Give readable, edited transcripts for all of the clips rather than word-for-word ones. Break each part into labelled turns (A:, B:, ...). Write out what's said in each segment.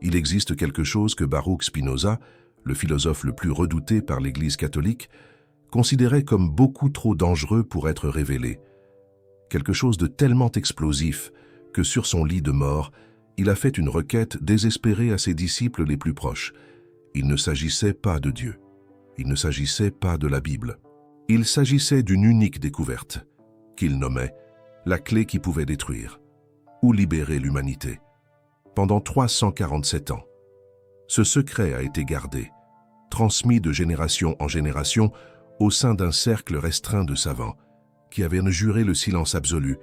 A: Il existe quelque chose que Baruch Spinoza, le philosophe le plus redouté par l'Église catholique, considérait comme beaucoup trop dangereux pour être révélé. Quelque chose de tellement explosif que sur son lit de mort, il a fait une requête désespérée à ses disciples les plus proches. Il ne s'agissait pas de Dieu. Il ne s'agissait pas de la Bible. Il s'agissait d'une unique découverte, qu'il nommait la clé qui pouvait détruire ou libérer l'humanité. Pendant 347 ans, ce secret a été gardé, transmis de génération en génération au sein d'un cercle restreint de savants qui avaient juré le silence absolu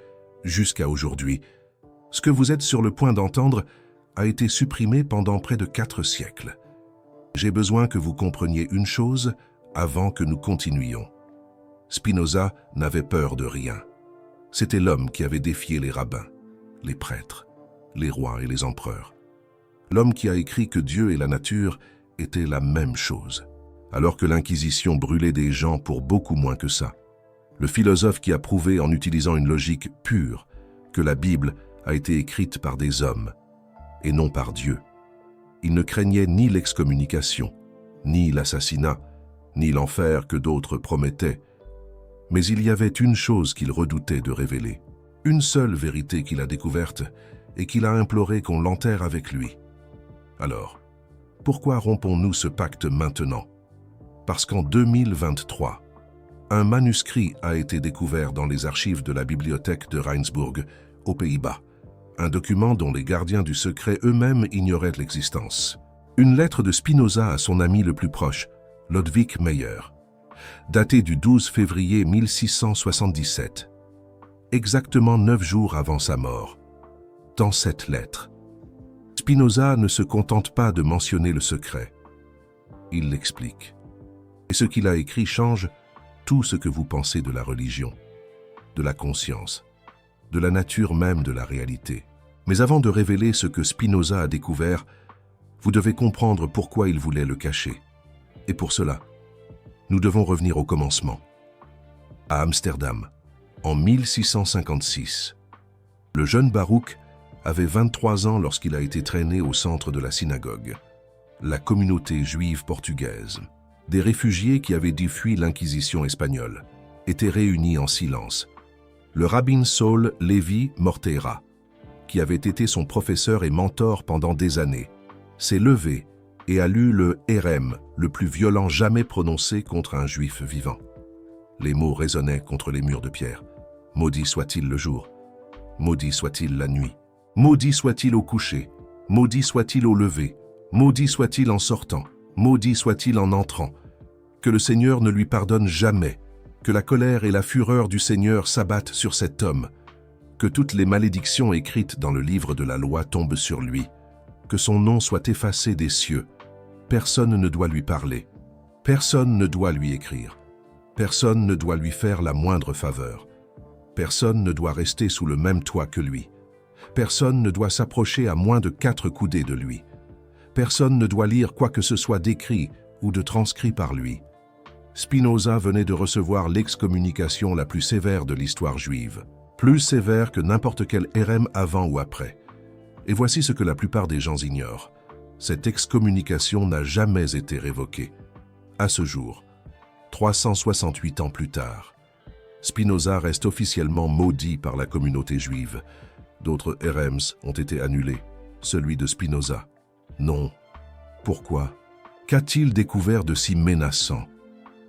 A: jusqu'à aujourd'hui. Ce que vous êtes sur le point d'entendre a été supprimé pendant près de 4 siècles. J'ai besoin que vous compreniez une chose avant que nous continuions. Spinoza n'avait peur de rien. C'était l'homme qui avait défié les rabbins, les prêtres, les rois et les empereurs. L'homme qui a écrit que Dieu et la nature étaient la même chose, alors que l'Inquisition brûlait des gens pour beaucoup moins que ça. Le philosophe qui a prouvé en utilisant une logique pure que la Bible a été écrite par des hommes et non par Dieu. Il ne craignait ni l'excommunication, ni l'assassinat, ni l'enfer que d'autres promettaient. Mais il y avait une chose qu'il redoutait de révéler, une seule vérité qu'il a découverte et qu'il a imploré qu'on l'enterre avec lui. Alors, pourquoi rompons-nous ce pacte maintenant? Parce qu'en 2023, un manuscrit a été découvert dans les archives de la bibliothèque de Rijnsburg, aux Pays-Bas. Un document dont les gardiens du secret eux-mêmes ignoraient l'existence. Une lettre de Spinoza à son ami le plus proche, Ludwig Meyer, datée du 12 février 1677, exactement 9 jours avant sa mort. Dans cette lettre, Spinoza ne se contente pas de mentionner le secret. Il l'explique. Et ce qu'il a écrit change tout ce que vous pensez de la religion, de la conscience, de la nature même de la réalité. Mais avant de révéler ce que Spinoza a découvert, vous devez comprendre pourquoi il voulait le cacher. Et pour cela, nous devons revenir au commencement. À Amsterdam, en 1656, le jeune Baruch avait 23 ans lorsqu'il a été traîné au centre de la synagogue, la communauté juive portugaise. Des réfugiés qui avaient dû fuir l'Inquisition espagnole étaient réunis en silence. Le rabbin Saul Lévi Morteira, qui avait été son professeur et mentor pendant des années, s'est levé et a lu le Hérem, le plus violent jamais prononcé contre un juif vivant. Les mots résonnaient contre les murs de pierre. Maudit soit-il le jour, maudit soit-il la nuit, maudit soit-il au coucher, maudit soit-il au lever, maudit soit-il en sortant, maudit soit-il en entrant. Que le Seigneur ne lui pardonne jamais, que la colère et la fureur du Seigneur s'abattent sur cet homme, que toutes les malédictions écrites dans le livre de la loi tombent sur lui, que son nom soit effacé des cieux. Personne ne doit lui parler, personne ne doit lui écrire, personne ne doit lui faire la moindre faveur, personne ne doit rester sous le même toit que lui, personne ne doit s'approcher à moins de 4 coudées de lui, personne ne doit lire quoi que ce soit d'écrit ou de transcrit par lui. Spinoza venait de recevoir l'excommunication la plus sévère de l'histoire juive, plus sévère que n'importe quel hérem avant ou après. Et voici ce que la plupart des gens ignorent. Cette excommunication n'a jamais été révoquée. À ce jour, 368 ans plus tard, Spinoza reste officiellement maudit par la communauté juive. D'autres hérems ont été annulés. Celui de Spinoza, non. Pourquoi? Qu'a-t-il découvert de si menaçant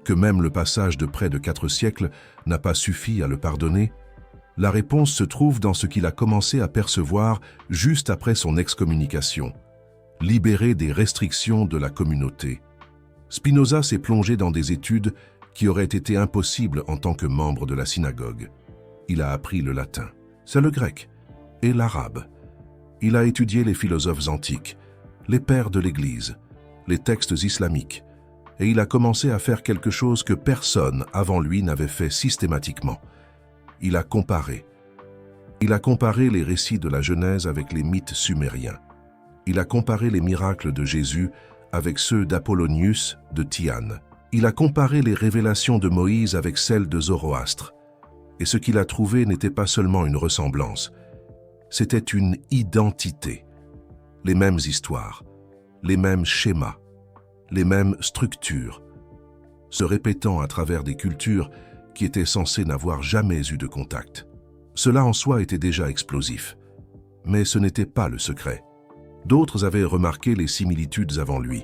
A: que même le passage de près de 4 siècles n'a pas suffi à le pardonner? La réponse se trouve dans ce qu'il a commencé à percevoir juste après son excommunication, libéré des restrictions de la communauté. Spinoza s'est plongé dans des études qui auraient été impossibles en tant que membre de la synagogue. Il a appris le latin, c'est le grec, et l'arabe. Il a étudié les philosophes antiques, les pères de l'Église, les textes islamiques, et il a commencé à faire quelque chose que personne avant lui n'avait fait systématiquement. Il a comparé. Il a comparé les récits de la Genèse avec les mythes sumériens. Il a comparé les miracles de Jésus avec ceux d'Apollonius de Tyane. Il a comparé les révélations de Moïse avec celles de Zoroastre. Et ce qu'il a trouvé n'était pas seulement une ressemblance, c'était une identité. les mêmes histoires, les mêmes schémas, les mêmes structures, se répétant à travers des cultures qui étaient censées n'avoir jamais eu de contact. Cela en soi était déjà explosif, mais ce n'était pas le secret. D'autres avaient remarqué les similitudes avant lui.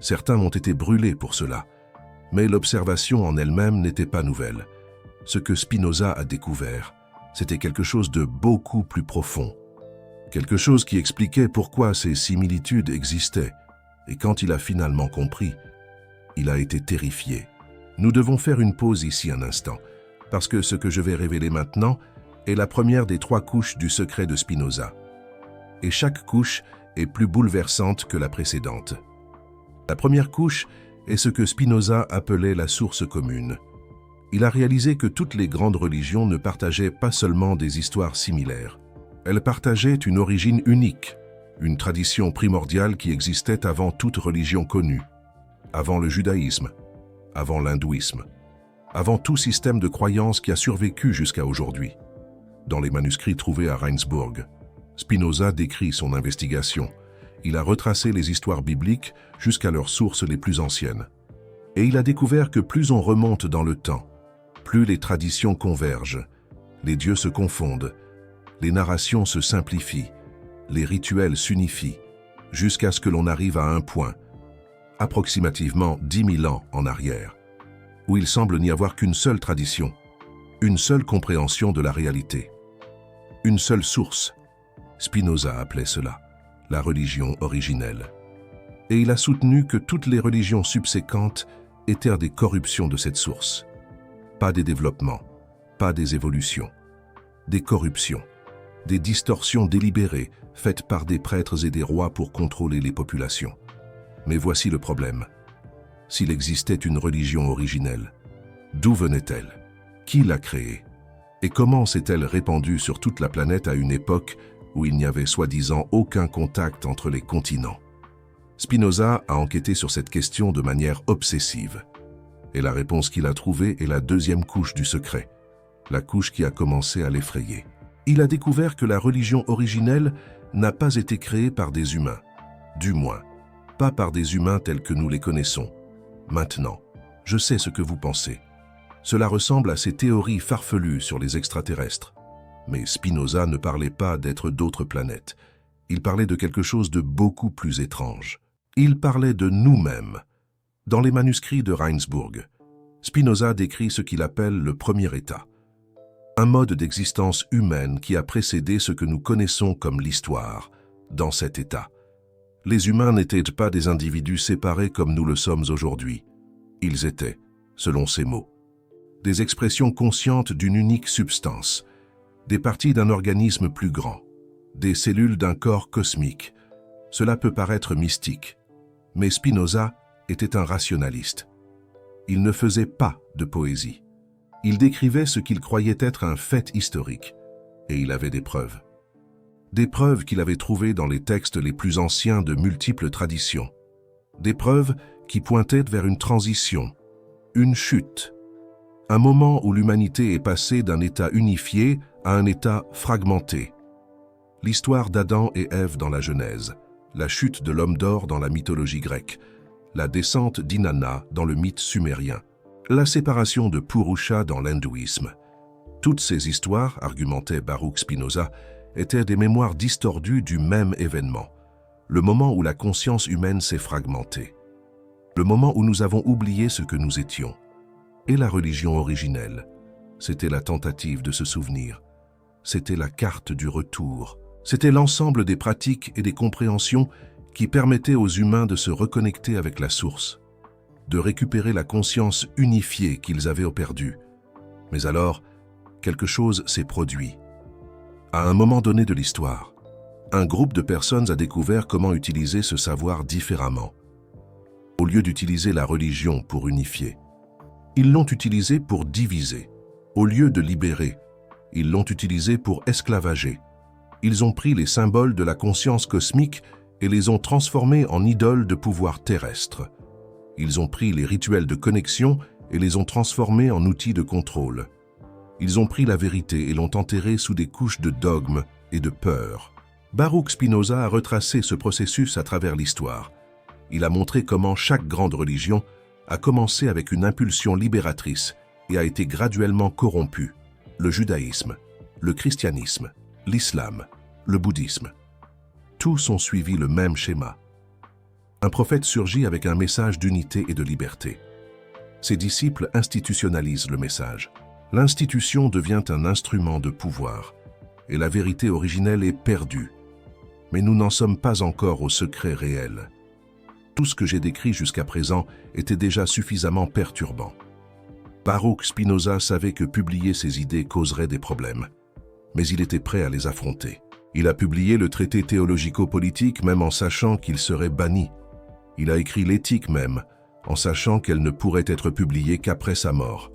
A: Certains ont été brûlés pour cela, mais l'observation en elle-même n'était pas nouvelle. Ce que Spinoza a découvert, c'était quelque chose de beaucoup plus profond. Quelque chose qui expliquait pourquoi ces similitudes existaient. Et quand il a finalement compris, il a été terrifié. Nous devons faire une pause ici un instant, parce que ce que je vais révéler maintenant est la première des 3 couches du secret de Spinoza. Et chaque couche est plus bouleversante que la précédente. La première couche est ce que Spinoza appelait la source commune. Il a réalisé que toutes les grandes religions ne partageaient pas seulement des histoires similaires. Elles partageaient une origine unique, une tradition primordiale qui existait avant toute religion connue, avant le judaïsme, avant l'hindouisme, avant tout système de croyance qui a survécu jusqu'à aujourd'hui. Dans les manuscrits trouvés à Regensburg, Spinoza décrit son investigation. Il a retracé les histoires bibliques jusqu'à leurs sources les plus anciennes. Et il a découvert que plus on remonte dans le temps, plus les traditions convergent, les dieux se confondent, les narrations se simplifient, les rituels s'unifient, jusqu'à ce que l'on arrive à un point, approximativement 10 000 ans en arrière, où il semble n'y avoir qu'une seule tradition, une seule compréhension de la réalité, une seule source. Spinoza appelait cela la religion originelle. Et il a soutenu que toutes les religions subséquentes étaient des corruptions de cette source. Pas des développements, pas des évolutions, des corruptions, des distorsions délibérées faites par des prêtres et des rois pour contrôler les populations. Mais voici le problème. S'il existait une religion originelle, d'où venait-elle? Qui l'a créée? Et comment s'est-elle répandue sur toute la planète à une époque où il n'y avait soi-disant aucun contact entre les continents? Spinoza a enquêté sur cette question de manière obsessive. Et la réponse qu'il a trouvée est la deuxième couche du secret, la couche qui a commencé à l'effrayer. Il a découvert que la religion originelle n'a pas été créée par des humains, du moins, pas par des humains tels que nous les connaissons. Maintenant, je sais ce que vous pensez. Cela ressemble à ces théories farfelues sur les extraterrestres. Mais Spinoza ne parlait pas d'êtres d'autres planètes. Il parlait de quelque chose de beaucoup plus étrange. Il parlait de nous-mêmes. Dans les manuscrits de Regensburg, Spinoza décrit ce qu'il appelle le premier état. Un mode d'existence humaine qui a précédé ce que nous connaissons comme l'histoire, dans cet état. Les humains n'étaient pas des individus séparés comme nous le sommes aujourd'hui. Ils étaient, selon ses mots, des expressions conscientes d'une unique substance, des parties d'un organisme plus grand, des cellules d'un corps cosmique. Cela peut paraître mystique, mais Spinoza était un rationaliste. Il ne faisait pas de poésie. Il décrivait ce qu'il croyait être un fait historique, et il avait des preuves. Des preuves qu'il avait trouvées dans les textes les plus anciens de multiples traditions. Des preuves qui pointaient vers une transition, une chute, un moment où l'humanité est passée d'un état unifié à un état fragmenté. L'histoire d'Adam et Ève dans la Genèse, la chute de l'homme d'or dans la mythologie grecque, la descente d'Inanna dans le mythe sumérien, la séparation de Purusha dans l'hindouisme. Toutes ces histoires, argumentait Baruch Spinoza, étaient des mémoires distordues du même événement, le moment où la conscience humaine s'est fragmentée, le moment où nous avons oublié ce que nous étions. Et la religion originelle, c'était la tentative de se souvenir, c'était la carte du retour, c'était l'ensemble des pratiques et des compréhensions qui permettaient aux humains de se reconnecter avec la source, de récupérer la conscience unifiée qu'ils avaient perdue. Mais alors, quelque chose s'est produit. À un moment donné de l'histoire, un groupe de personnes a découvert comment utiliser ce savoir différemment. Au lieu d'utiliser la religion pour unifier, ils l'ont utilisé pour diviser. Au lieu de libérer, ils l'ont utilisé pour esclavager. Ils ont pris les symboles de la conscience cosmique et les ont transformés en idoles de pouvoir terrestre. Ils ont pris les rituels de connexion et les ont transformés en outils de contrôle. Ils ont pris la vérité et l'ont enterrée sous des couches de dogmes et de peur. Baruch Spinoza a retracé ce processus à travers l'histoire. Il a montré comment chaque grande religion a commencé avec une impulsion libératrice et a été graduellement corrompue. Le judaïsme, le christianisme, l'islam, le bouddhisme. Tous ont suivi le même schéma. Un prophète surgit avec un message d'unité et de liberté. Ses disciples institutionnalisent le message. L'institution devient un instrument de pouvoir, et la vérité originelle est perdue. Mais nous n'en sommes pas encore au secret réel. Tout ce que j'ai décrit jusqu'à présent était déjà suffisamment perturbant. Baruch Spinoza savait que publier ses idées causerait des problèmes, mais il était prêt à les affronter. Il a publié le traité théologico-politique même en sachant qu'il serait banni. Il a écrit l'éthique même, en sachant qu'elle ne pourrait être publiée qu'après sa mort.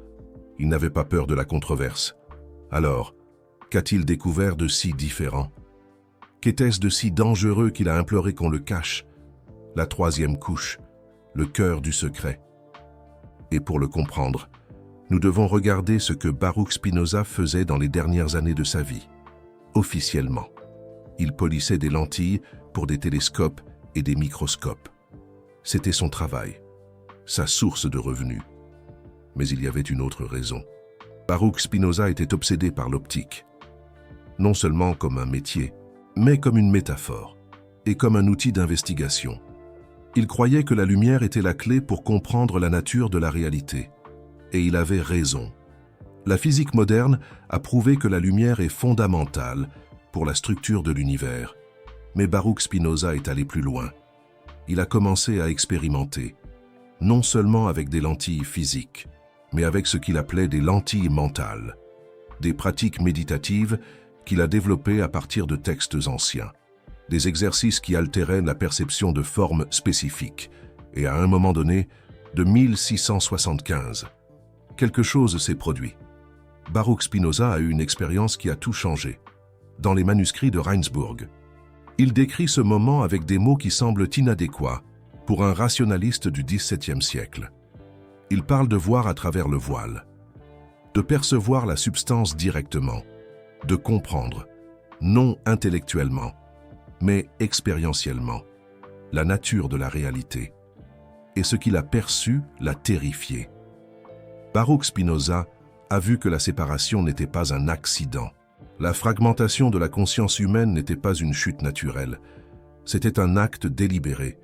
A: Il n'avait pas peur de la controverse. Alors, qu'a-t-il découvert de si différent? Qu'était-ce de si dangereux qu'il a imploré qu'on le cache? La troisième couche, le cœur du secret. Et pour le comprendre, nous devons regarder ce que Baruch Spinoza faisait dans les dernières années de sa vie. Officiellement, il polissait des lentilles pour des télescopes et des microscopes. C'était son travail, sa source de revenus. Mais il y avait une autre raison. Baruch Spinoza était obsédé par l'optique. Non seulement comme un métier, mais comme une métaphore et comme un outil d'investigation. Il croyait que la lumière était la clé pour comprendre la nature de la réalité. Et il avait raison. La physique moderne a prouvé que la lumière est fondamentale pour la structure de l'univers. Mais Baruch Spinoza est allé plus loin. Il a commencé à expérimenter, non seulement avec des lentilles physiques, mais avec ce qu'il appelait des lentilles mentales, des pratiques méditatives qu'il a développées à partir de textes anciens, des exercices qui altéraient la perception de formes spécifiques, et à un moment donné, de 1675, quelque chose s'est produit. Baruch Spinoza a eu une expérience qui a tout changé. Dans les manuscrits de Reinsburg, il décrit ce moment avec des mots qui semblent inadéquats pour un rationaliste du XVIIe siècle. Il parle de voir à travers le voile, de percevoir la substance directement, de comprendre, non intellectuellement, mais expérientiellement, la nature de la réalité. Et ce qu'il a perçu l'a terrifié. Baruch Spinoza a vu que la séparation n'était pas un accident. La fragmentation de la conscience humaine n'était pas une chute naturelle. C'était un acte délibéré.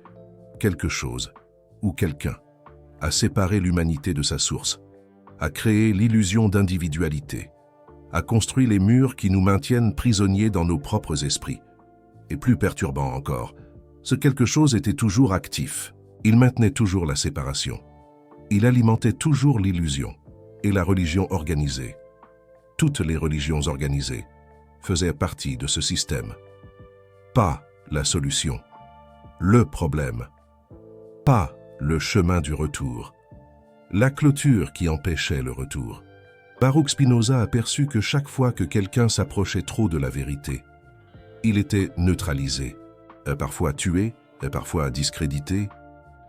A: Quelque chose, ou quelqu'un, a séparé l'humanité de sa source, a créé l'illusion d'individualité, a construit les murs qui nous maintiennent prisonniers dans nos propres esprits. Et plus perturbant encore, ce quelque chose était toujours actif. Il maintenait toujours la séparation. Il alimentait toujours l'illusion et la religion organisée. Toutes les religions organisées faisaient partie de ce système. Pas la solution, le problème. Pas le chemin du retour, la clôture qui empêchait le retour. Baruch Spinoza a perçu que chaque fois que quelqu'un s'approchait trop de la vérité, il était neutralisé, parfois tué, parfois discrédité,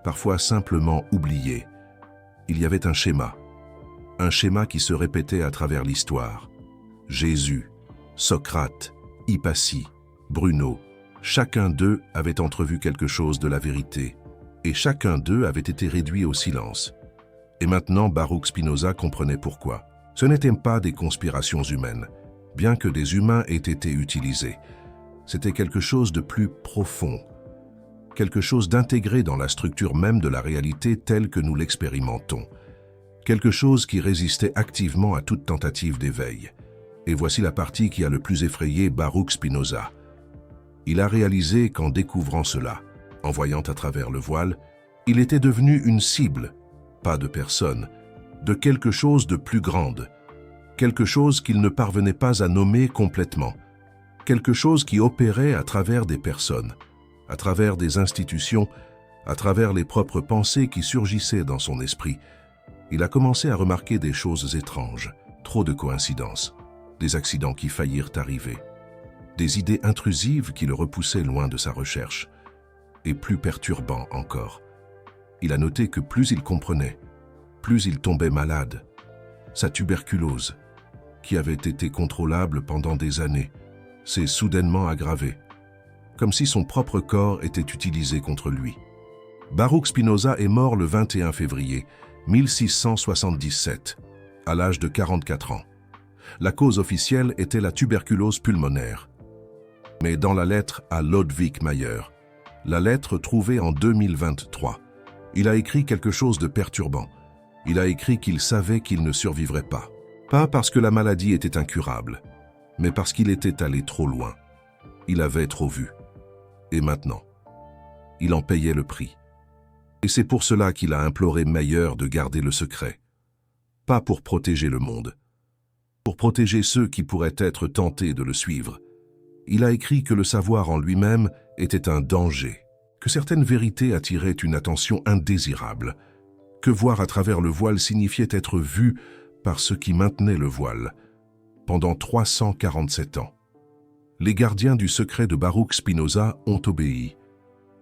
A: parfois simplement oublié. Il y avait un schéma qui se répétait à travers l'histoire. Jésus, Socrate, Hypatie, Bruno, chacun d'eux avait entrevu quelque chose de la vérité, et chacun d'eux avait été réduit au silence. Et maintenant, Baruch Spinoza comprenait pourquoi. Ce n'étaient pas des conspirations humaines, bien que des humains aient été utilisés. C'était quelque chose de plus profond, quelque chose d'intégré dans la structure même de la réalité telle que nous l'expérimentons, quelque chose qui résistait activement à toute tentative d'éveil. Et voici la partie qui a le plus effrayé Baruch Spinoza. Il a réalisé qu'en découvrant cela, en voyant à travers le voile, il était devenu une cible, pas de personne, de quelque chose de plus grande, quelque chose qu'il ne parvenait pas à nommer complètement, quelque chose qui opérait à travers des personnes, à travers des institutions, à travers les propres pensées qui surgissaient dans son esprit. Il a commencé à remarquer des choses étranges, trop de coïncidences, des accidents qui faillirent arriver, des idées intrusives qui le repoussaient loin de sa recherche, et plus perturbant encore. Il a noté que plus il comprenait, plus il tombait malade. Sa tuberculose, qui avait été contrôlable pendant des années, s'est soudainement aggravée. comme si son propre corps était utilisé contre lui. Baruch Spinoza est mort le 21 février 1677, à l'âge de 44 ans. La cause officielle était la tuberculose pulmonaire. Mais dans la lettre à Ludwig Mayer, la lettre trouvée en 2023, il a écrit quelque chose de perturbant. Il a écrit qu'il savait qu'il ne survivrait pas. Pas parce que la maladie était incurable, mais parce qu'il était allé trop loin. Il avait trop vu. Et maintenant, il en payait le prix. Et c'est pour cela qu'il a imploré Mayer de garder le secret. Pas pour protéger le monde, pour protéger ceux qui pourraient être tentés de le suivre. Il a écrit que le savoir en lui-même était un danger, que certaines vérités attiraient une attention indésirable, que voir à travers le voile signifiait être vu par ceux qui maintenaient le voile pendant 347 ans. Les gardiens du secret de Baruch Spinoza ont obéi.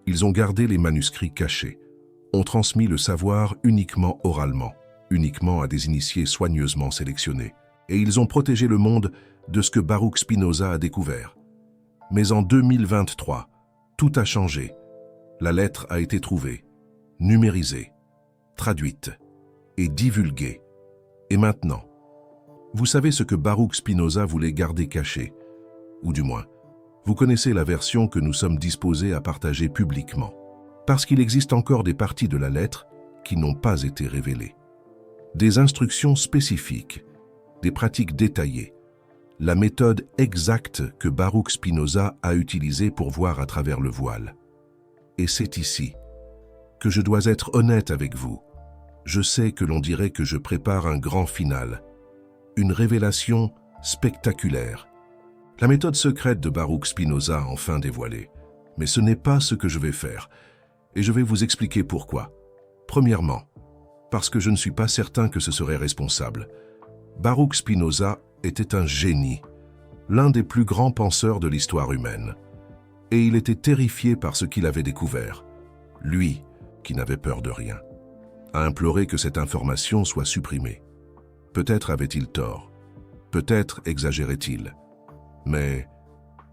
A: Ils ont gardé les manuscrits cachés, ont transmis le savoir uniquement oralement, uniquement à des initiés soigneusement sélectionnés, et ils ont protégé le monde de ce que Baruch Spinoza a découvert. Mais en 2023, tout a changé. La lettre a été trouvée, numérisée, traduite et divulguée. Et maintenant, vous savez ce que Baruch Spinoza voulait garder caché, ou du moins, vous connaissez la version que nous sommes disposés à partager publiquement, parce qu'il existe encore des parties de la lettre qui n'ont pas été révélées. Des instructions spécifiques, des pratiques détaillées, la méthode exacte que Baruch Spinoza a utilisée pour voir à travers le voile. Et c'est ici que je dois être honnête avec vous. Je sais que l'on dirait que je prépare un grand final, une révélation spectaculaire. La méthode secrète de Baruch Spinoza enfin dévoilée. Mais ce n'est pas ce que je vais faire, et je vais vous expliquer pourquoi. Premièrement, parce que je ne suis pas certain que ce serait responsable. Baruch Spinoza était un génie, l'un des plus grands penseurs de l'histoire humaine. Et il était terrifié par ce qu'il avait découvert. Lui, qui n'avait peur de rien, a imploré que cette information soit supprimée. Peut-être avait-il tort, peut-être exagérait-il. Mais,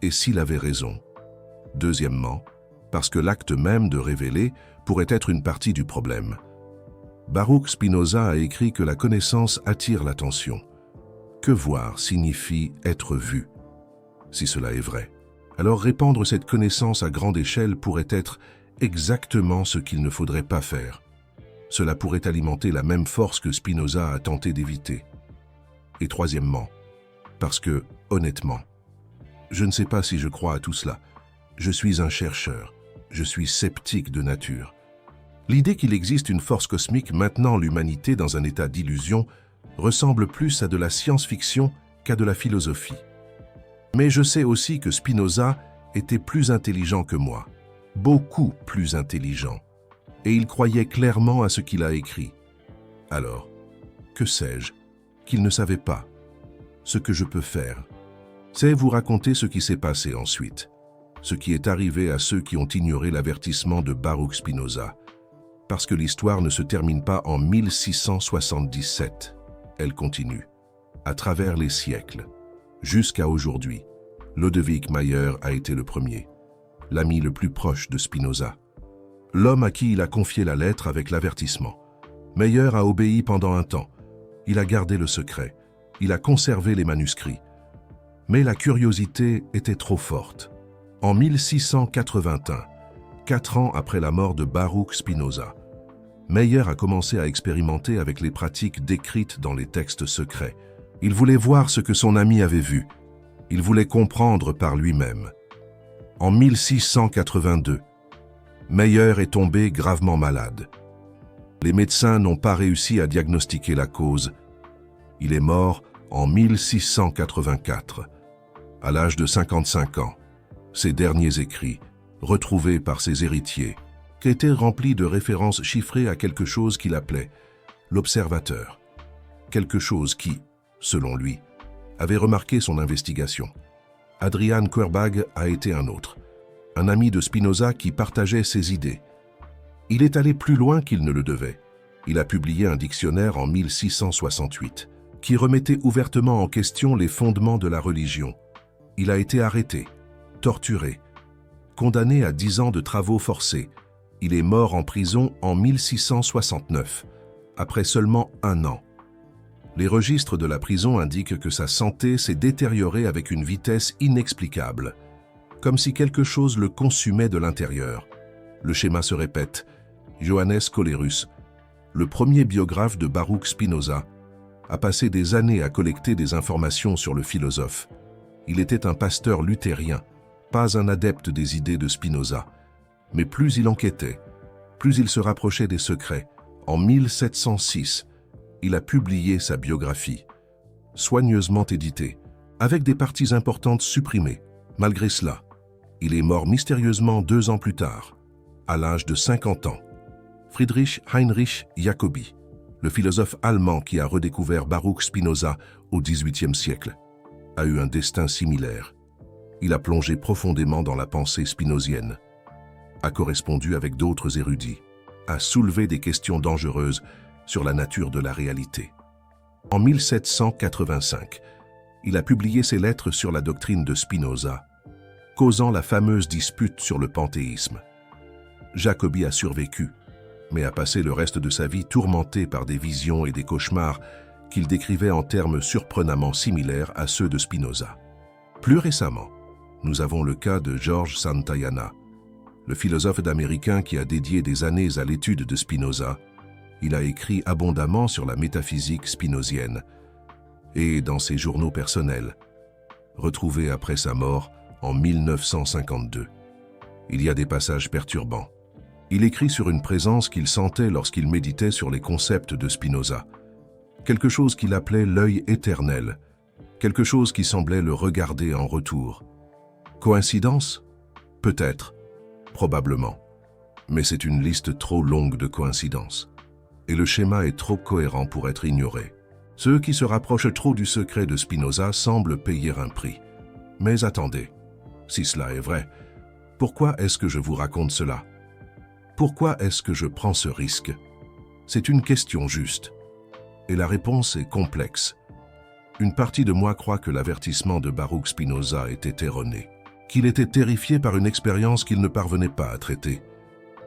A: et s'il avait raison? Deuxièmement, parce que l'acte même de révéler pourrait être une partie du problème. Baruch Spinoza a écrit que la connaissance attire l'attention. Que voir signifie être vu. Si cela est vrai, alors répandre cette connaissance à grande échelle pourrait être exactement ce qu'il ne faudrait pas faire. Cela pourrait alimenter la même force que Spinoza a tenté d'éviter. Et troisièmement, parce que, honnêtement, je ne sais pas si je crois à tout cela. Je suis un chercheur, je suis sceptique de nature. L'idée qu'il existe une force cosmique maintenant l'humanité dans un état d'illusion ressemble plus à de la science-fiction qu'à de la philosophie. Mais je sais aussi que Spinoza était plus intelligent que moi, beaucoup plus intelligent, et il croyait clairement à ce qu'il a écrit. Alors, que sais-je qu'il ne savait pas? Ce que je peux faire, c'est vous raconter ce qui s'est passé ensuite, ce qui est arrivé à ceux qui ont ignoré l'avertissement de Baruch Spinoza, parce que l'histoire ne se termine pas en 1677, elle continue, à travers les siècles, jusqu'à aujourd'hui. Ludwig Mayer a été le premier, l'ami le plus proche de Spinoza, l'homme à qui il a confié la lettre avec l'avertissement. Mayer a obéi pendant un temps, il a gardé le secret, il a conservé les manuscrits. Mais la curiosité était trop forte. En 1681, 4 ans après la mort de Baruch Spinoza, Mayer a commencé à expérimenter avec les pratiques décrites dans les textes secrets. Il voulait voir ce que son ami avait vu. Il voulait comprendre par lui-même. En 1682, Mayer est tombé gravement malade. Les médecins n'ont pas réussi à diagnostiquer la cause. Il est mort en 1684, à l'âge de 55 ans. Ses derniers écrits, retrouvés par ses héritiers, étaient remplis de références chiffrées à quelque chose qu'il appelait l'observateur. Quelque chose qui, selon lui, avait remarqué son investigation. Adrian Querbag a été un autre, un ami de Spinoza qui partageait ses idées. Il est allé plus loin qu'il ne le devait. Il a publié un dictionnaire en 1668 qui remettait ouvertement en question les fondements de la religion. Il a été arrêté, torturé, Condamné à 10 ans de travaux forcés, il est mort en prison en 1669, après seulement 1 an. Les registres de la prison indiquent que sa santé s'est détériorée avec une vitesse inexplicable, comme si quelque chose le consumait de l'intérieur. Le schéma se répète. Johannes Colerus, le premier biographe de Baruch Spinoza, a passé des années à collecter des informations sur le philosophe. Il était un pasteur luthérien, pas un adepte des idées de Spinoza. Mais plus il enquêtait, plus il se rapprochait des secrets. En 1706, il a publié sa biographie, soigneusement éditée, avec des parties importantes supprimées. Malgré cela, il est mort mystérieusement 2 ans plus tard, à l'âge de 50 ans. Friedrich Heinrich Jacobi, le philosophe allemand qui a redécouvert Baruch Spinoza au XVIIIe siècle, a eu un destin similaire. Il a plongé profondément dans la pensée spinozienne, a correspondu avec d'autres érudits, a soulevé des questions dangereuses sur la nature de la réalité. En 1785, il a publié ses lettres sur la doctrine de Spinoza, causant la fameuse dispute sur le panthéisme. Jacobi a survécu, mais a passé le reste de sa vie tourmenté par des visions et des cauchemars qu'il décrivait en termes surprenamment similaires à ceux de Spinoza. Plus récemment, nous avons le cas de George Santayana, le philosophe américain qui a dédié des années à l'étude de Spinoza. Il a écrit abondamment sur la métaphysique spinozienne et dans ses journaux personnels, retrouvés après sa mort en 1952. Il y a des passages perturbants. Il écrit sur une présence qu'il sentait lorsqu'il méditait sur les concepts de Spinoza, quelque chose qu'il appelait l'œil éternel, quelque chose qui semblait le regarder en retour. Coïncidence? Peut-être, probablement, mais c'est une liste trop longue de coïncidences. Et le schéma est trop cohérent pour être ignoré. Ceux qui se rapprochent trop du secret de Spinoza semblent payer un prix. Mais attendez, si cela est vrai, pourquoi est-ce que je vous raconte cela? Pourquoi est-ce que je prends ce risque? C'est une question juste. Et la réponse est complexe. Une partie de moi croit que l'avertissement de Baruch Spinoza était erroné, qu'il était terrifié par une expérience qu'il ne parvenait pas à traiter,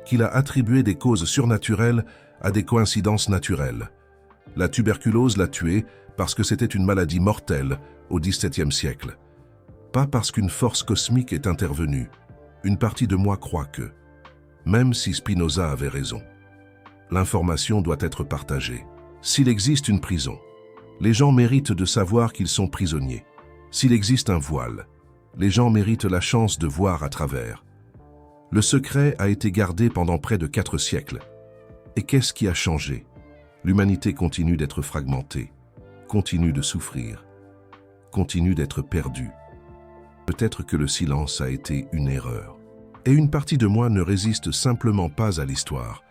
A: qu'il a attribué des causes surnaturelles à des coïncidences naturelles. La tuberculose l'a tué parce que c'était une maladie mortelle au XVIIe siècle. Pas parce qu'une force cosmique est intervenue. Une partie de moi croit que, même si Spinoza avait raison, l'information doit être partagée. S'il existe une prison, les gens méritent de savoir qu'ils sont prisonniers. S'il existe un voile, les gens méritent la chance de voir à travers. Le secret a été gardé pendant près de 4 siècles. Et qu'est-ce qui a changé? L'humanité continue d'être fragmentée, continue de souffrir, continue d'être perdue. Peut-être que le silence a été une erreur. Et une partie de moi ne résiste simplement pas à l'histoire.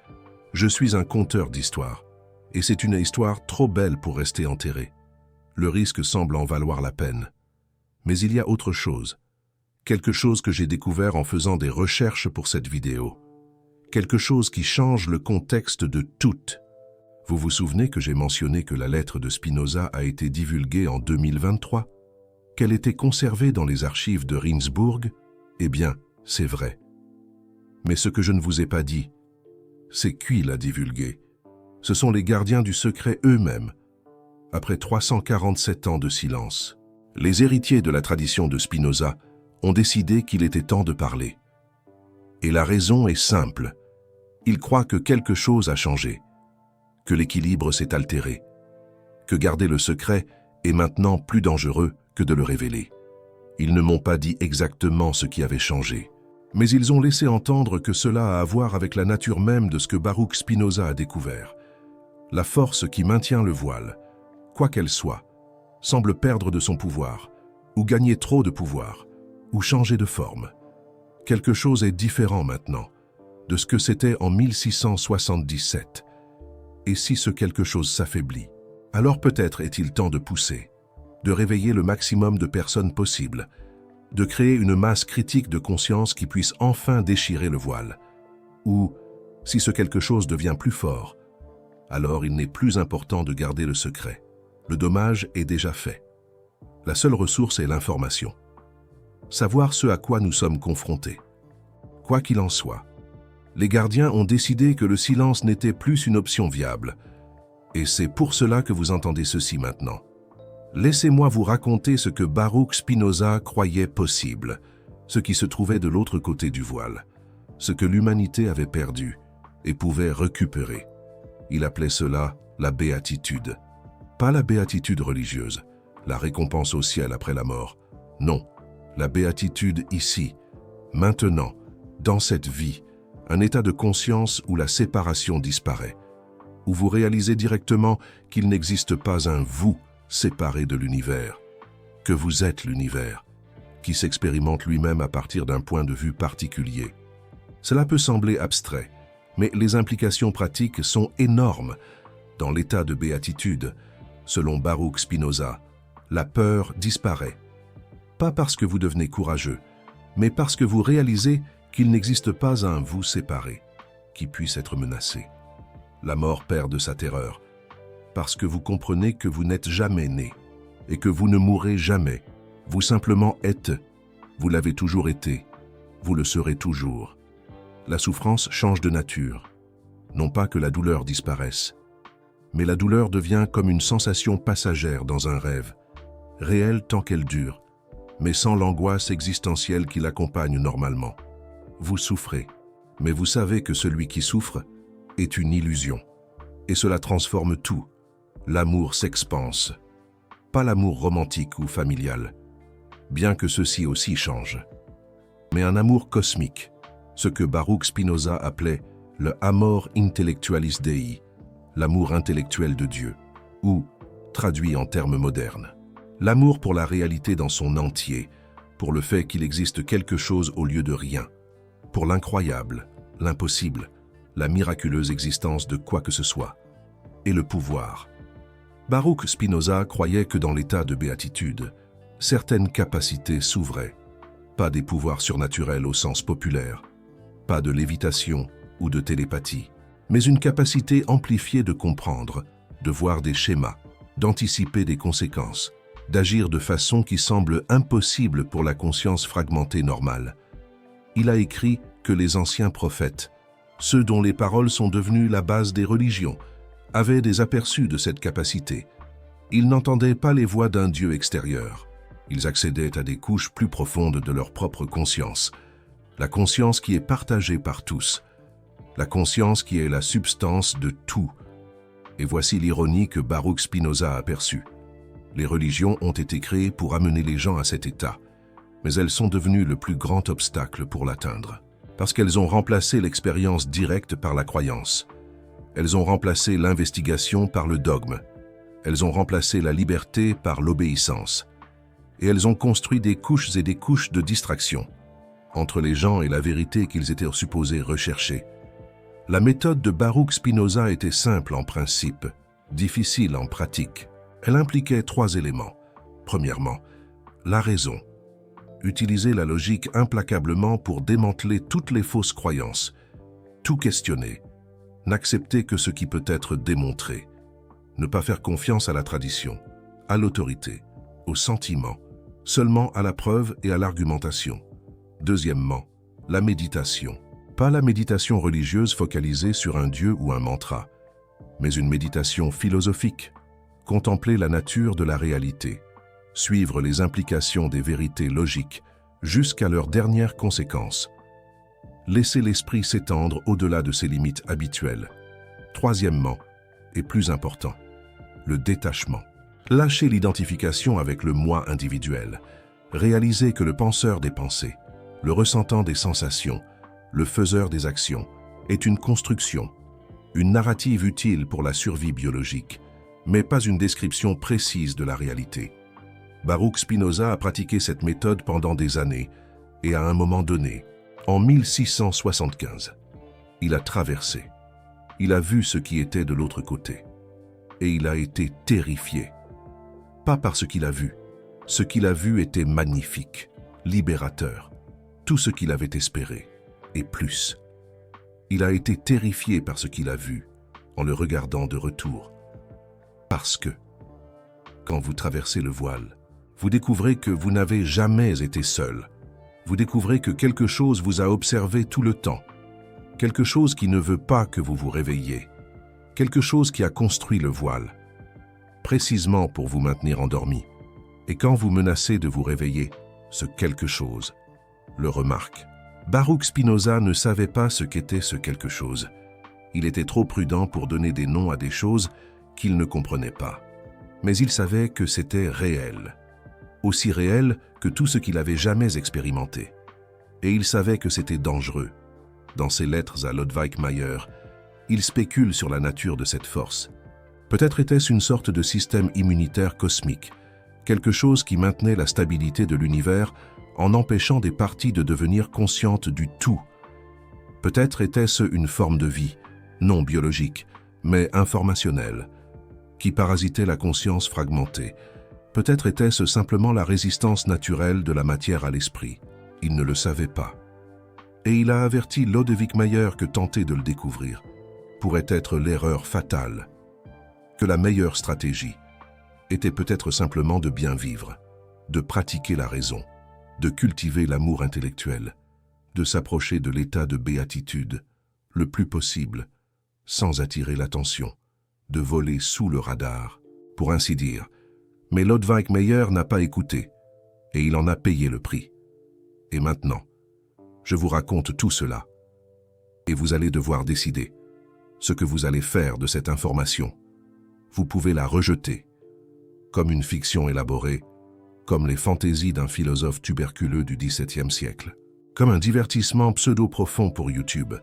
A: Je suis un conteur d'histoire, et c'est une histoire trop belle pour rester enterrée. Le risque semble en valoir la peine. Mais il y a autre chose. Quelque chose que j'ai découvert en faisant des recherches pour cette vidéo. Quelque chose qui change le contexte de tout. Vous vous souvenez que j'ai mentionné que la lettre de Spinoza a été divulguée en 2023? Qu'elle était conservée dans les archives de Rindsburg? Eh bien, c'est vrai. Mais ce que je ne vous ai pas dit, c'est qui l'a divulguée. Ce sont les gardiens du secret eux-mêmes. Après 347 ans de silence, les héritiers de la tradition de Spinoza ont décidé qu'il était temps de parler. Et la raison est simple. Ils croient que quelque chose a changé, que l'équilibre s'est altéré, que garder le secret est maintenant plus dangereux que de le révéler. Ils ne m'ont pas dit exactement ce qui avait changé, mais ils ont laissé entendre que cela a à voir avec la nature même de ce que Baruch Spinoza a découvert. La force qui maintient le voile, quoi qu'elle soit, semble perdre de son pouvoir, ou gagner trop de pouvoir, ou changer de forme. Quelque chose est différent maintenant de ce que c'était en 1677. Et si ce quelque chose s'affaiblit, alors peut-être est-il temps de pousser, de réveiller le maximum de personnes possible, de créer une masse critique de conscience qui puisse enfin déchirer le voile. Ou, si ce quelque chose devient plus fort, alors il n'est plus important de garder le secret. Le dommage est déjà fait. La seule ressource est l'information. Savoir ce à quoi nous sommes confrontés. Quoi qu'il en soit, les gardiens ont décidé que le silence n'était plus une option viable. Et c'est pour cela que vous entendez ceci maintenant. Laissez-moi vous raconter ce que Baruch Spinoza croyait possible, ce qui se trouvait de l'autre côté du voile, ce que l'humanité avait perdu et pouvait récupérer. Il appelait cela la béatitude. Pas la béatitude religieuse, la récompense au ciel après la mort. Non, la béatitude ici, maintenant, dans cette vie, un état de conscience où la séparation disparaît, où vous réalisez directement qu'il n'existe pas un vous séparé de l'univers, que vous êtes l'univers, qui s'expérimente lui-même à partir d'un point de vue particulier. Cela peut sembler abstrait, mais les implications pratiques sont énormes. Dans l'état de béatitude, selon Baruch Spinoza, la peur disparaît. Pas parce que vous devenez courageux, mais parce que vous réalisez qu'il n'existe pas un vous séparé qui puisse être menacé. La mort perd de sa terreur, parce que vous comprenez que vous n'êtes jamais né et que vous ne mourrez jamais. Vous simplement êtes, vous l'avez toujours été, vous le serez toujours. La souffrance change de nature. Non pas que la douleur disparaisse, mais la douleur devient comme une sensation passagère dans un rêve, réelle tant qu'elle dure, mais sans l'angoisse existentielle qui l'accompagne normalement. Vous souffrez, mais vous savez que celui qui souffre est une illusion. Et cela transforme tout. L'amour s'expanse. Pas l'amour romantique ou familial, bien que ceci aussi change, mais un amour cosmique, ce que Baruch Spinoza appelait le amor intellectualis Dei, l'amour intellectuel de Dieu, ou, traduit en termes modernes, l'amour pour la réalité dans son entier, pour le fait qu'il existe quelque chose au lieu de rien, pour l'incroyable, l'impossible, la miraculeuse existence de quoi que ce soit, et le pouvoir. Baruch Spinoza croyait que dans l'état de béatitude, certaines capacités s'ouvraient, pas des pouvoirs surnaturels au sens populaire, pas de lévitation ou de télépathie, mais une capacité amplifiée de comprendre, de voir des schémas, d'anticiper des conséquences, d'agir de façon qui semble impossible pour la conscience fragmentée normale. Il a écrit que les anciens prophètes, ceux dont les paroles sont devenues la base des religions, avaient des aperçus de cette capacité. Ils n'entendaient pas les voix d'un Dieu extérieur. Ils accédaient à des couches plus profondes de leur propre conscience, la conscience qui est partagée par tous, la conscience qui est la substance de tout. Et voici l'ironie que Baruch Spinoza a aperçue. Les religions ont été créées pour amener les gens à cet état, mais elles sont devenues le plus grand obstacle pour l'atteindre, parce qu'elles ont remplacé l'expérience directe par la croyance. Elles ont remplacé l'investigation par le dogme. Elles ont remplacé la liberté par l'obéissance. Et elles ont construit des couches et des couches de distraction entre les gens et la vérité qu'ils étaient supposés rechercher. La méthode de Baruch Spinoza était simple en principe, difficile en pratique. Elle impliquait 3 éléments. Premièrement, la raison. Utiliser la logique implacablement pour démanteler toutes les fausses croyances, tout questionner, n'accepter que ce qui peut être démontré, ne pas faire confiance à la tradition, à l'autorité, au sentiment, seulement à la preuve et à l'argumentation. Deuxièmement, la méditation. Pas la méditation religieuse focalisée sur un dieu ou un mantra, mais une méditation philosophique. Contempler la nature de la réalité, suivre les implications des vérités logiques jusqu'à leurs dernières conséquences. Laisser l'esprit s'étendre au-delà de ses limites habituelles. Troisièmement, et plus important, le détachement. Lâcher l'identification avec le moi individuel. Réaliser que le penseur des pensées, le ressentant des sensations, le faiseur des actions, est une construction, une narrative utile pour la survie biologique, mais pas une description précise de la réalité. Baruch Spinoza a pratiqué cette méthode pendant des années, et à un moment donné, en 1675, il a traversé. Il a vu ce qui était de l'autre côté. Et il a été terrifié. Pas par ce qu'il a vu. Ce qu'il a vu était magnifique, libérateur, tout ce qu'il avait espéré, et plus. Il a été terrifié par ce qu'il a vu, en le regardant de retour. Parce que, quand vous traversez le voile, vous découvrez que vous n'avez jamais été seul. vous découvrez que quelque chose vous a observé tout le temps, quelque chose qui ne veut pas que vous vous réveilliez, quelque chose qui a construit le voile, précisément pour vous maintenir endormi. Et quand vous menacez de vous réveiller, ce quelque chose le remarque. Baruch Spinoza ne savait pas ce qu'était ce quelque chose. Il était trop prudent pour donner des noms à des choses qu'il ne comprenait pas. Mais il savait que c'était réel, aussi réel que tout ce qu'il avait jamais expérimenté. Et il savait que c'était dangereux. Dans ses lettres à Lodwijk Mayer, il spécule sur la nature de cette force. Peut-être était-ce une sorte de système immunitaire cosmique, quelque chose qui maintenait la stabilité de l'univers en empêchant des parties de devenir conscientes du tout. Peut-être était-ce une forme de vie, non biologique, mais informationnelle, qui parasitait la conscience fragmentée. Peut-être était-ce simplement la résistance naturelle de la matière à l'esprit. Il ne le savait pas. Et il a averti Lodewijk Mayer que tenter de le découvrir pourrait être l'erreur fatale, que la meilleure stratégie était peut-être simplement de bien vivre, de pratiquer la raison, de cultiver l'amour intellectuel, de s'approcher de l'état de béatitude, le plus possible, sans attirer l'attention, de voler sous le radar, pour ainsi dire. Mais Lodwijk Mayer n'a pas écouté, et il en a payé le prix. Et maintenant, je vous raconte tout cela, et vous allez devoir décider ce que vous allez faire de cette information. Vous pouvez la rejeter, comme une fiction élaborée, comme les fantaisies d'un philosophe tuberculeux du XVIIe siècle, comme un divertissement pseudo-profond pour YouTube.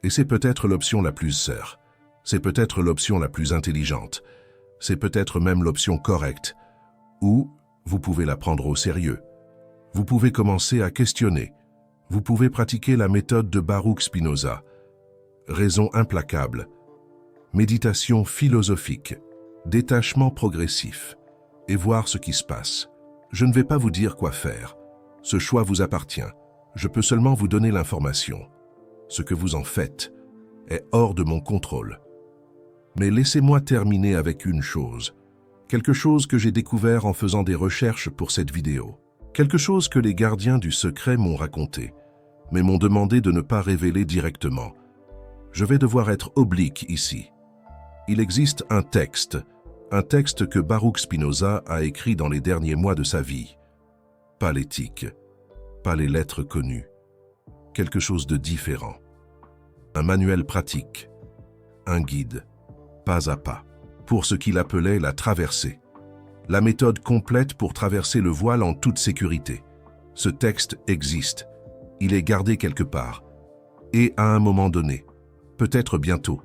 A: Et c'est peut-être l'option la plus sûre, c'est peut-être l'option la plus intelligente, c'est peut-être même l'option correcte, ou vous pouvez la prendre au sérieux. Vous pouvez commencer à questionner, vous pouvez pratiquer la méthode de Baruch Spinoza, raison implacable, méditation philosophique, détachement progressif, et voir ce qui se passe. Je ne vais pas vous dire quoi faire. Ce choix vous appartient. Je peux seulement vous donner l'information. Ce que vous en faites est hors de mon contrôle. Mais laissez-moi terminer avec une chose. Quelque chose que j'ai découvert en faisant des recherches pour cette vidéo. Quelque chose que les gardiens du secret m'ont raconté, mais m'ont demandé de ne pas révéler directement. Je vais devoir être oblique ici. Il existe un texte que Baruch Spinoza a écrit dans les derniers mois de sa vie. Pas l'éthique, pas les lettres connues. Quelque chose de différent. Un manuel pratique, un guide, pas à pas, pour ce qu'il appelait la traversée. La méthode complète pour traverser le voile en toute sécurité. Ce texte existe. Il est gardé quelque part. Et à un moment donné, peut-être bientôt,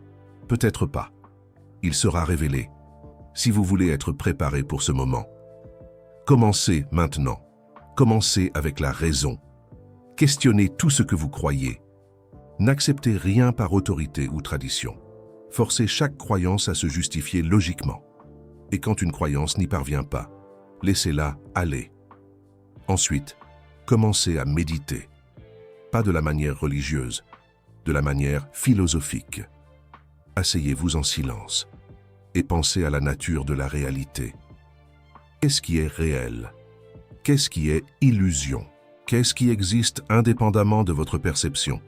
A: peut-être pas, il sera révélé. Si vous voulez être préparé pour ce moment, commencez maintenant. Commencez avec la raison. Questionnez tout ce que vous croyez. N'acceptez rien par autorité ou tradition. Forcez chaque croyance à se justifier logiquement. Et quand une croyance n'y parvient pas, laissez-la aller. Ensuite, commencez à méditer. Pas de la manière religieuse, de la manière philosophique. Asseyez-vous en silence et pensez à la nature de la réalité. Qu'est-ce qui est réel? Qu'est-ce qui est illusion? Qu'est-ce qui existe indépendamment de votre perception?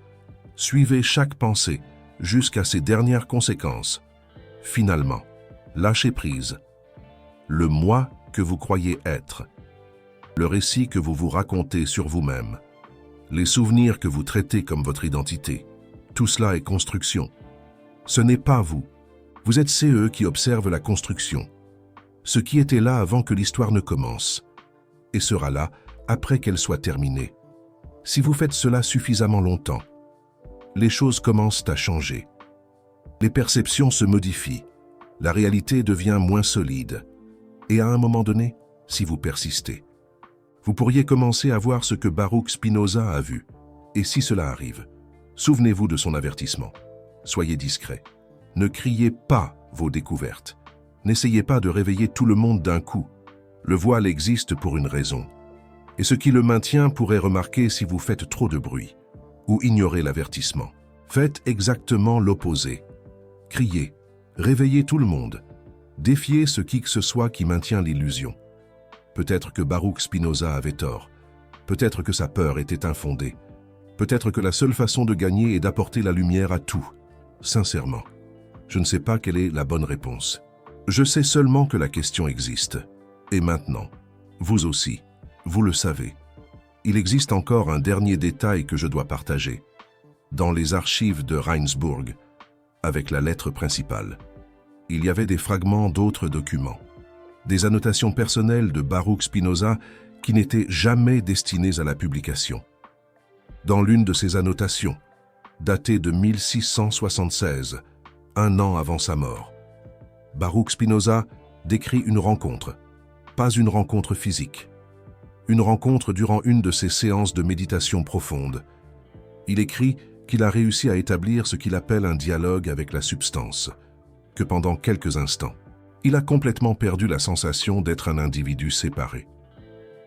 A: Suivez chaque pensée jusqu'à ses dernières conséquences. Finalement, lâchez prise. Le moi que vous croyez être, le récit que vous vous racontez sur vous-même, les souvenirs que vous traitez comme votre identité, tout cela est construction. Ce n'est pas vous. Vous êtes ceux qui observent la construction. Ce qui était là avant que l'histoire ne commence, et sera là après qu'elle soit terminée. Si vous faites cela suffisamment longtemps, les choses commencent à changer. Les perceptions se modifient, la réalité devient moins solide. Et à un moment donné, si vous persistez, vous pourriez commencer à voir ce que Baruch Spinoza a vu. Et si cela arrive, souvenez-vous de son avertissement. Soyez discret. Ne criez pas vos découvertes. N'essayez pas de réveiller tout le monde d'un coup. Le voile existe pour une raison. Et ce qui le maintient pourrait remarquer si vous faites trop de bruit ou ignorez l'avertissement. Faites exactement l'opposé. Criez, réveillez tout le monde. Défiez ce qui que ce soit qui maintient l'illusion. Peut-être que Baruch Spinoza avait tort. Peut-être que sa peur était infondée. Peut-être que la seule façon de gagner est d'apporter la lumière à tout. Sincèrement, je ne sais pas quelle est la bonne réponse. Je sais seulement que la question existe. Et maintenant, vous aussi, vous le savez. Il existe encore un dernier détail que je dois partager. Dans les archives de Reinsburg, avec la lettre principale, il y avait des fragments d'autres documents, des annotations personnelles de Baruch Spinoza qui n'étaient jamais destinées à la publication. Dans l'une de ces annotations, datée de 1676, un an avant sa mort, Baruch Spinoza décrit une rencontre, pas une rencontre physique, une rencontre durant une de ses séances de méditation profonde. Il écrit qu'il a réussi à établir ce qu'il appelle un dialogue avec la substance, que pendant quelques instants, il a complètement perdu la sensation d'être un individu séparé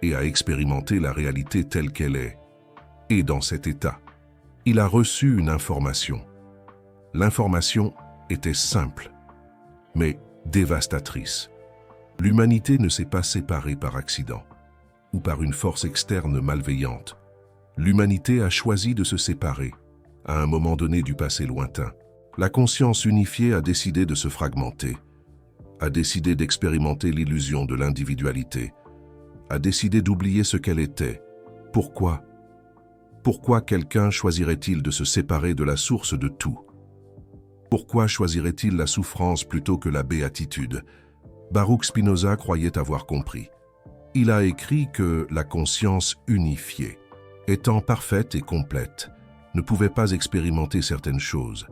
A: et a expérimenté la réalité telle qu'elle est. Et dans cet état, il a reçu une information. L'information était simple, mais dévastatrice. L'humanité ne s'est pas séparée par accident ou par une force externe malveillante. L'humanité a choisi de se séparer à un moment donné du passé lointain. La conscience unifiée a décidé de se fragmenter, a décidé d'expérimenter l'illusion de l'individualité, a décidé d'oublier ce qu'elle était. Pourquoi ? Pourquoi quelqu'un choisirait-il de se séparer de la source de tout? Pourquoi choisirait-il la souffrance plutôt que la béatitude? Baruch Spinoza croyait avoir compris. Il a écrit que la conscience unifiée, étant parfaite et complète, ne pouvait pas expérimenter certaines choses.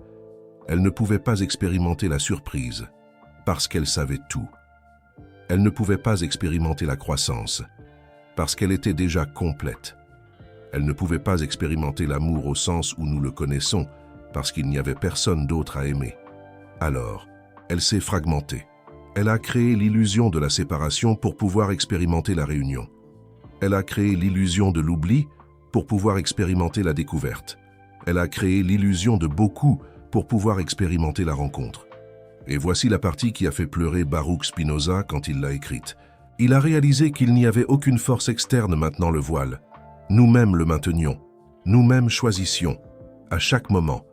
A: Elle ne pouvait pas expérimenter la surprise, parce qu'elle savait tout. Elle ne pouvait pas expérimenter la croissance, parce qu'elle était déjà complète. Elle ne pouvait pas expérimenter l'amour au sens où nous le connaissons, parce qu'il n'y avait personne d'autre à aimer. Alors, elle s'est fragmentée. Elle a créé l'illusion de la séparation pour pouvoir expérimenter la réunion. Elle a créé l'illusion de l'oubli pour pouvoir expérimenter la découverte. Elle a créé l'illusion de beaucoup pour pouvoir expérimenter la rencontre. Et voici la partie qui a fait pleurer Baruch Spinoza quand il l'a écrite. Il a réalisé qu'il n'y avait aucune force externe maintenant le voile. Nous-mêmes le maintenions. Nous-mêmes choisissions, à chaque moment,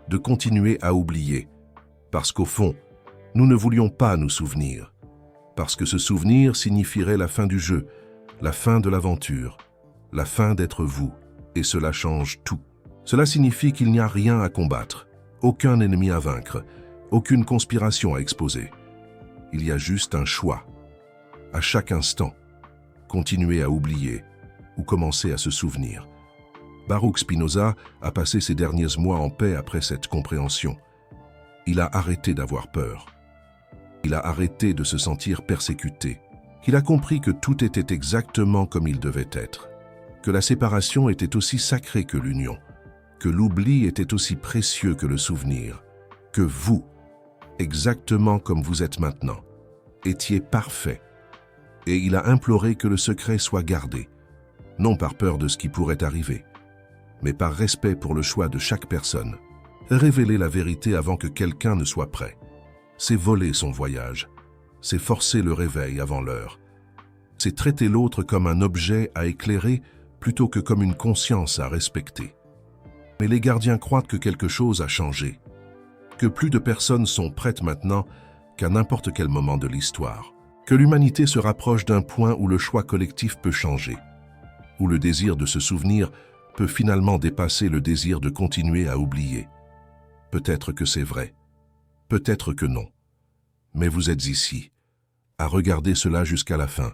A: de continuer à oublier. Parce qu'au fond, nous ne voulions pas nous souvenir. Parce que ce souvenir signifierait la fin du jeu, la fin de l'aventure, la fin d'être vous. Et cela change tout. Cela signifie qu'il n'y a rien à combattre, aucun ennemi à vaincre, aucune conspiration à exposer. Il y a juste un choix. À chaque instant, continuer à oublier ou commencer à se souvenir. Baruch Spinoza a passé ses derniers mois en paix après cette compréhension. Il a arrêté d'avoir peur. Il a arrêté de se sentir persécuté. Il a compris que tout était exactement comme il devait être. Que la séparation était aussi sacrée que l'union. Que l'oubli était aussi précieux que le souvenir. Que vous, exactement comme vous êtes maintenant, étiez parfait. Et il a imploré que le secret soit gardé, non par peur de ce qui pourrait arriver, mais par respect pour le choix de chaque personne. Révéler la vérité avant que quelqu'un ne soit prêt, c'est voler son voyage, c'est forcer le réveil avant l'heure, c'est traiter l'autre comme un objet à éclairer plutôt que comme une conscience à respecter. Mais les gardiens croient que quelque chose a changé, que plus de personnes sont prêtes maintenant qu'à n'importe quel moment de l'histoire, que l'humanité se rapproche d'un point où le choix collectif peut changer, où le désir de se souvenir peut finalement dépasser le désir de continuer à oublier. Peut-être que c'est vrai, peut-être que non, mais vous êtes ici, à regarder cela jusqu'à la fin.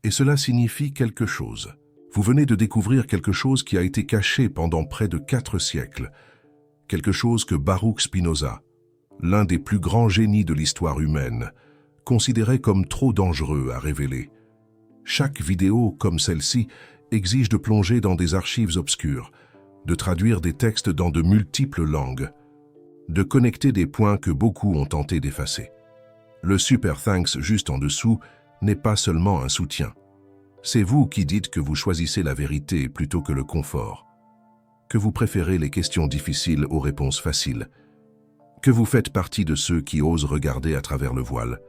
A: Et cela signifie quelque chose. Vous venez de découvrir quelque chose qui a été caché pendant près de 4 siècles, quelque chose que Baruch Spinoza, l'un des plus grands génies de l'histoire humaine, considérait comme trop dangereux à révéler. Chaque vidéo comme celle-ci exige de plonger dans des archives obscures, de traduire des textes dans de multiples langues, de connecter des points que beaucoup ont tenté d'effacer. Le Super Thanks juste en dessous n'est pas seulement un soutien. C'est vous qui dites que vous choisissez la vérité plutôt que le confort, que vous préférez les questions difficiles aux réponses faciles, que vous faites partie de ceux qui osent regarder à travers le voile.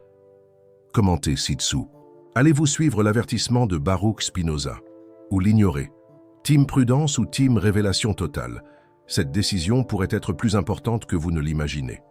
A: Commentez ci-dessous. Allez-vous suivre l'avertissement de Baruch Spinoza? ou l'ignorer? Team prudence ou team révélation totale? Cette décision pourrait être plus importante que vous ne l'imaginez.